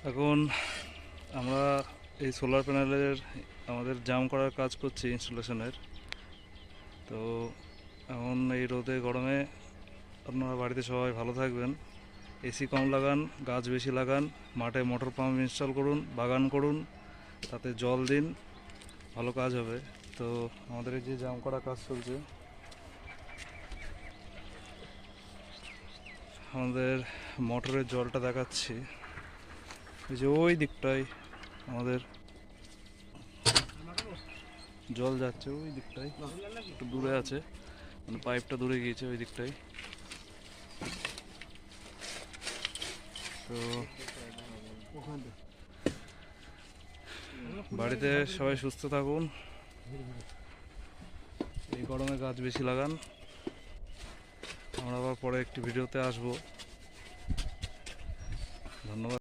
এখন আমরা এই সোলার প্যানেলের আমাদের জাম করার কাজ করছি ইনস্টলেশনের। তো এখন এই রোদে গরমে আপনারা বাড়িতে সবাই ভালো থাকবেন, এসি কম লাগান, গাছ বেশি লাগান, মাঠে মোটর পাম্প ইনস্টল করুন, বাগান করুন, তাতে জল দিন, ভালো কাজ হবে। তো আমাদের এই যে জাম করা কাজ চলছে, আমাদের মোটরের জলটা দেখাচ্ছি, এই যে ওই দিকটায় আমাদের জল যাচ্ছে, ওই দিকটায় একটু দূরে আছে, মানে পাইপটা দূরে গিয়েছে ওই দিকটায়। তো বাড়িতে সবাই সুস্থ থাকুন, এই গরমে গাছ বেশি লাগান। আমরা আবার পরে একটি ভিডিওতে আসবো। ধন্যবাদ।